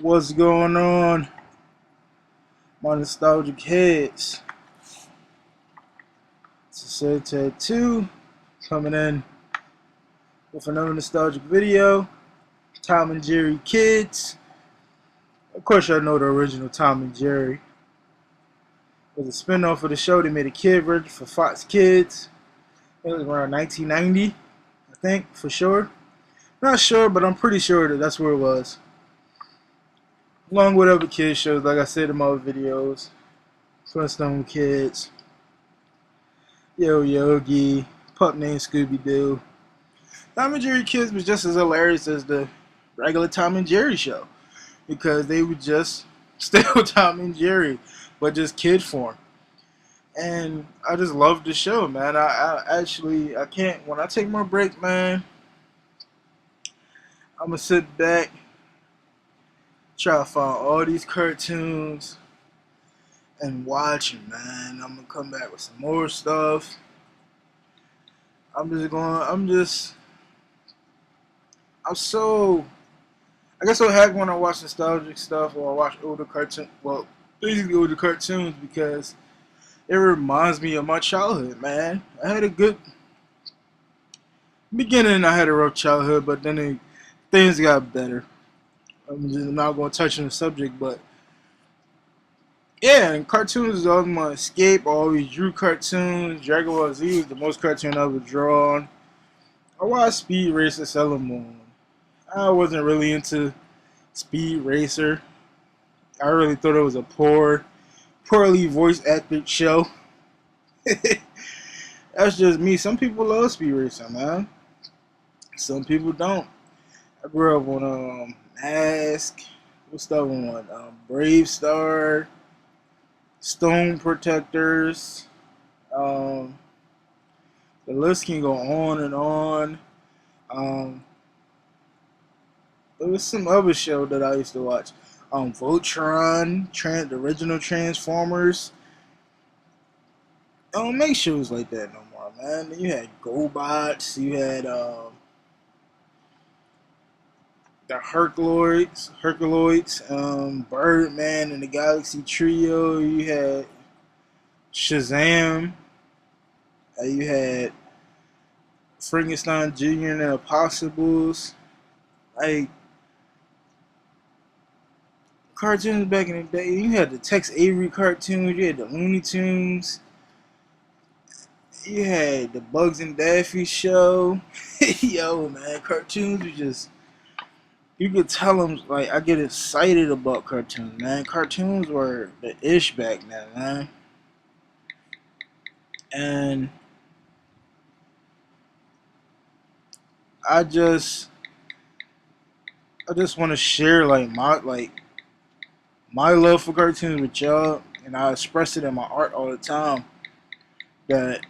What's going on, my nostalgic heads? It's a Tattoo coming in with another nostalgic video. Tom and Jerry Kids. Of course, y'all know the original Tom and Jerry. It was a spin-off of the show. They made a kid version for Fox Kids. It was around 1990, I think, for sure. Not sure, but I'm pretty sure that that's where it was. Along with other kids shows, like I said in my other videos. Flintstone Kids, Yo Yogi, Pup Named Scooby-Doo. Tom and Jerry Kids was just as hilarious as the regular Tom and Jerry show, because they were just still Tom and Jerry, but just kid form. And I just love the show, man. I can't, when I take my break, man, I'm gonna sit back, try to find all these cartoons and watch them, man. I'm gonna come back with some more stuff. I get so happy when I watch nostalgic stuff or I watch older cartoons, well, basically older cartoons, because it reminds me of my childhood, man. I had a good beginning, I had a rough childhood, but then things got better. I'm not going to touch on the subject, but yeah, and cartoons is always my escape. I always drew cartoons. Dragon Ball Z was the most cartoon I ever drawn. I watched Speed Racer Sailor Moon. I wasn't really into Speed Racer. I really thought it was a poorly voice acted show. That's just me. Some people love Speed Racer, man. Some people don't. I grew up on Mask. What's the other one? Brave Star. Stone Protectors. The list can go on and on. There was some other show that I used to watch. Voltron, the original Transformers. I don't make shows like that no more, man. You had GoBots, you had the Herculoids, Birdman and the Galaxy Trio. You had Shazam. You had Frankenstein Jr. and the Impossibles. Like, cartoons back in the day. You had the Tex Avery cartoons. You had the Looney Tunes. You had the Bugs and Daffy show. Yo, man, cartoons were just, you could tell them, like, I get excited about cartoons, man. Cartoons were the ish back then, man. And I just want to share, like, my love for cartoons with y'all, and I express it in my art all the time. That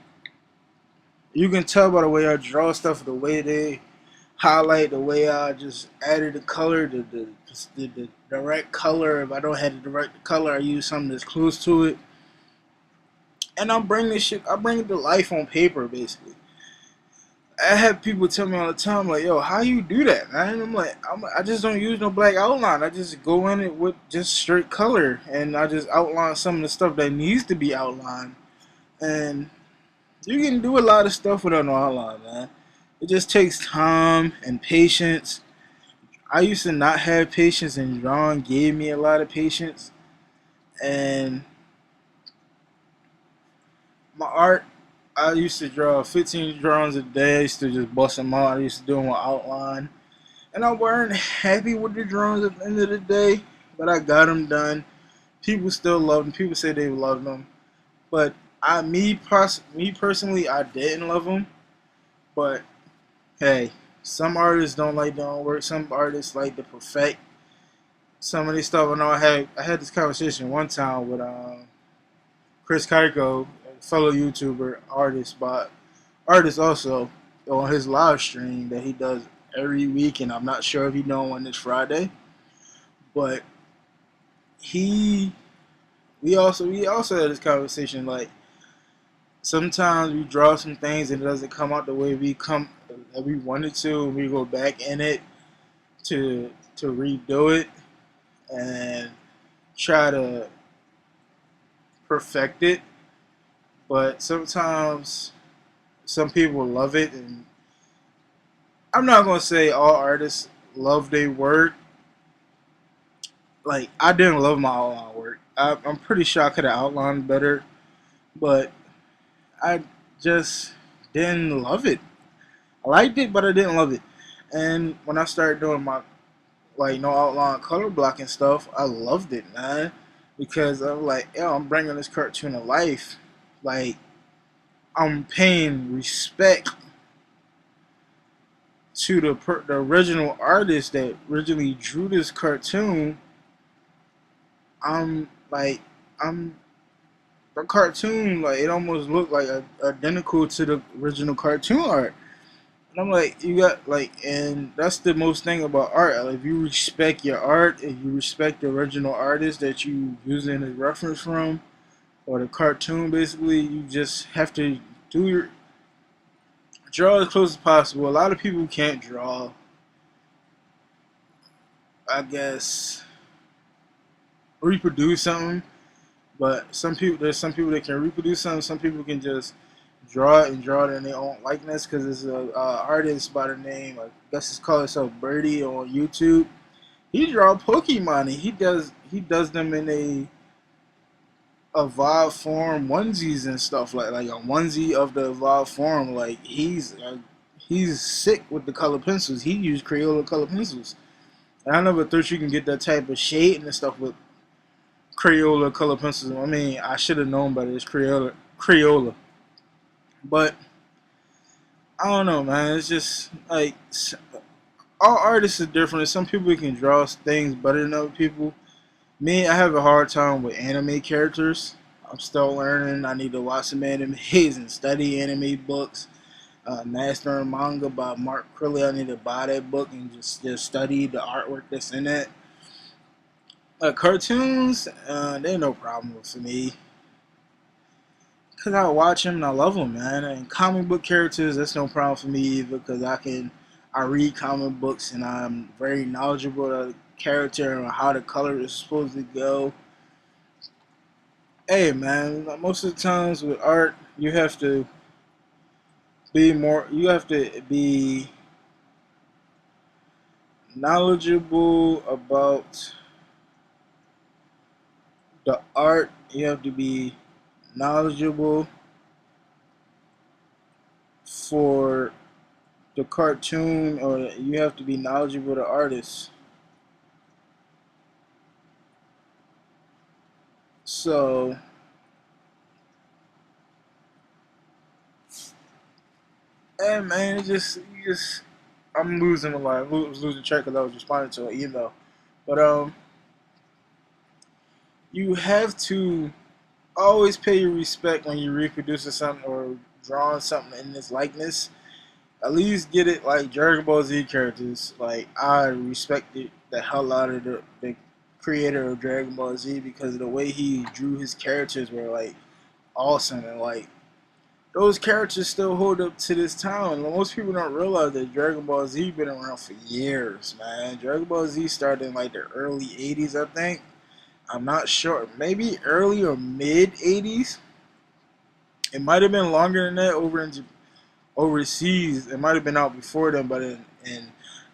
you can tell by the way I draw stuff, the way they highlight, the way I just added the color, the direct color. If I don't have the direct color, I use something that's close to it, and I bring it to life on paper, basically. I have people tell me all the time, like, yo, how you do that, man? I'm like, I just don't use no black outline. I just go in it with just straight color, and I just outline some of the stuff that needs to be outlined. And you can do a lot of stuff without no outline, man. It just takes time and patience. I used to not have patience, and drawing gave me a lot of patience. And my art, I used to draw 15 drawings a day. I used to just bust them out. I used to do them with outline. And I weren't happy with the drawings at the end of the day, but I got them done. People still love them. People say they love them. But me personally, I didn't love them. But hey, some artists don't like doing work. Some artists like to perfect some of these stuff. I know I had this conversation one time with Chris Kaiko, a fellow YouTuber, artist also, on his live stream that he does every week, and I'm not sure if he doing one this Friday, but we also had this conversation, like, sometimes we draw some things and it doesn't come out the way that we wanted to, and we go back in it to redo it, and try to perfect it. But sometimes some people love it, and I'm not gonna say all artists love their work. Like, I didn't love my outline work. I'm pretty sure I could have outlined better, but I just didn't love it. I liked it, but I didn't love it. And when I started doing my like no outline color blocking stuff, I loved it, man, because I'm like, yo, I'm bringing this cartoon to life. Like, I'm paying respect to the original artist that originally drew this cartoon. I'm like, I'm the cartoon, like, it almost looked like identical to the original cartoon art. And I'm like, you got like, and that's the most thing about art. Like, if you respect your art, if you respect the original artist that you using as reference from, or the cartoon, basically, you just have to do your draw as close as possible. A lot of people can't draw, I guess, reproduce something, but there's some people that can reproduce something. Some people can just draw it and draw it in their own likeness. Because there's a artist by the name, I guess it's called itself Birdie on YouTube. He draw Pokemon, and he does them in a evolved form onesies and stuff, like a onesie of the evolved form. Like, he's sick with the color pencils. He used Crayola color pencils, and I never thought you can get that type of shading and stuff with Crayola color pencils. I mean, I should have known better. It's Crayola, but I don't know, man. It's just like all artists are different. Some people can draw things better than other people. Me, I have a hard time with anime characters. I'm still learning. I need to watch some animes and study anime books. Mastering Manga by Mark Crilley. I need to buy that book and just study the artwork that's in it. Cartoons, they're no problem for me. Because I watch them and I love them, man. And comic book characters, that's no problem for me either. Because I read comic books and I'm very knowledgeable of the character and how the color is supposed to go. Hey, man, most of the times with art, you have to be knowledgeable about the art. You have to be knowledgeable for the cartoon, or you have to be knowledgeable to artists. So, hey, man, I'm losing a lot. I was losing track because I was responding to an email. But you have to always pay your respect when you're reproducing something or drawing something in this likeness. At least get it like Dragon Ball Z characters. Like, I respected the hell out of the creator of Dragon Ball Z because of the way he drew his characters were like awesome, and like those characters still hold up to this time. Most people don't realize that Dragon Ball Z been around for years, man. Dragon Ball Z started in like the early 80s, I think. I'm not sure. Maybe early or mid 80s. It might have been longer than that overseas. It might have been out before then, but in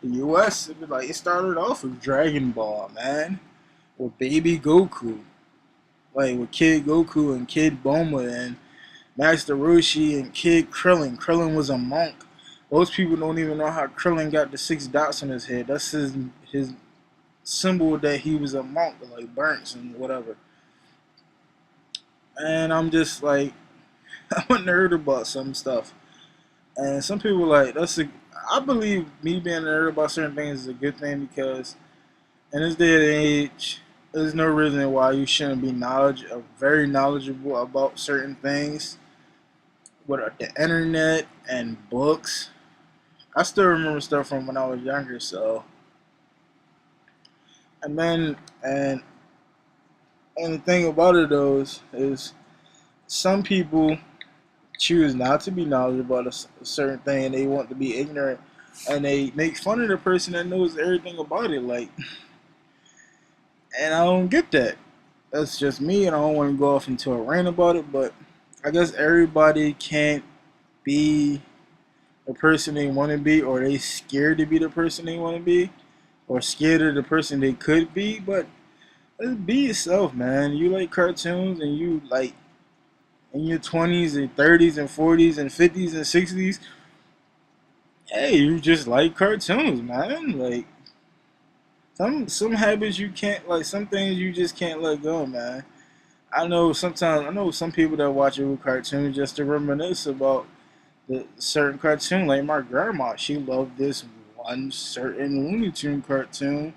the US, it started off with Dragon Ball, man. With Baby Goku. Like with Kid Goku and Kid Bulma and Master Roshi and Kid Krillin. Krillin was a monk. Most people don't even know how Krillin got the 6 dots on his head. That's his symbol that he was a monk, like Burns and whatever. And I'm just like, I'm a nerd about some stuff. And some people like, I believe me being a nerd about certain things is a good thing, because in this day and age, there's no reason why you shouldn't be very knowledgeable about certain things. With the internet and books, I still remember stuff from when I was younger. So, and then and the thing about it though is some people choose not to be knowledgeable about a certain thing, and they want to be ignorant, and they make fun of the person that knows everything about it. Like, And I don't get that. That's just me, and I don't want to go off into a rant about it, but I guess everybody can't be the person they want to be, or they scared to be the person they want to be, or scared of the person they could be. But just be yourself, man. You like cartoons, and you like in your 20s and 30s and 40s and 50s and 60s. Hey, you just like cartoons, man. Like some habits you can't, like some things you just can't let go, man. I know some people that watch old cartoons just to reminisce about the certain cartoon. Like my grandma, she loved this one certain Looney Tune cartoon.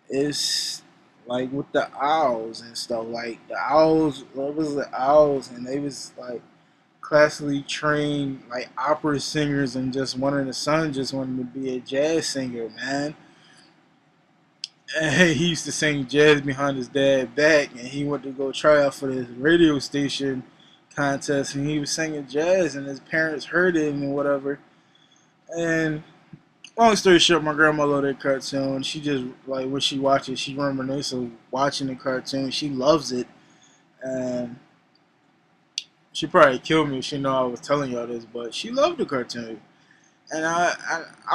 It's like with the owls and stuff. Like the owls, what was the owls, and they was like classically trained like opera singers, and just one of the sons just wanted to be a jazz singer, man. And he used to sing jazz behind his dad's back, and he went to go try out for this radio station contest, and he was singing jazz, and his parents heard it and whatever. And long story short, my grandma loved that cartoon. She just like when she watches, she reminisces of watching the cartoon. She loves it, and she probably killed me if she know I was telling y'all this, but she loved the cartoon. And I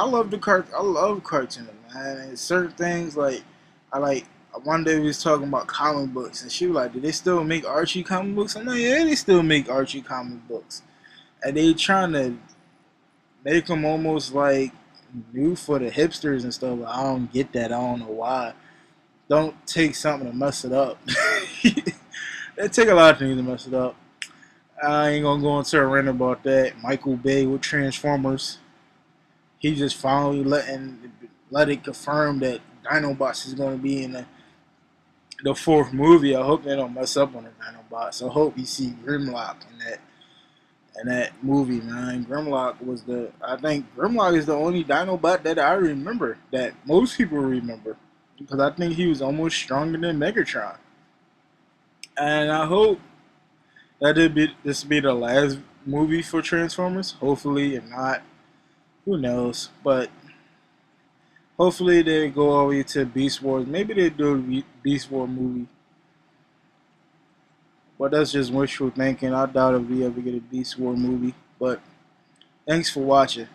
love I love cartoons, man. And certain things like I like. One day we was talking about comic books, and she was like, "Do they still make Archie comic books?" I'm like, "Yeah, they still make Archie comic books." And they trying to make them almost like new for the hipsters and stuff. But I don't get that. I don't know why. Don't take something to mess it up. They take a lot of things to mess it up. I ain't gonna go into a rant about that. Michael Bay with Transformers. He just finally let it confirm that Dinobots is going to be in the fourth movie. I hope they don't mess up on the Dinobots. I hope you see Grimlock in that movie, man. I think Grimlock is the only Dinobot that I remember, that most people remember, because I think he was almost stronger than Megatron. And I hope that this be the last movie for Transformers. Hopefully, if not, who knows? But hopefully they go all the way to Beast Wars. Maybe they do a Beast War movie. But that's just wishful thinking. I doubt if we ever get a Beast War movie. But thanks for watching.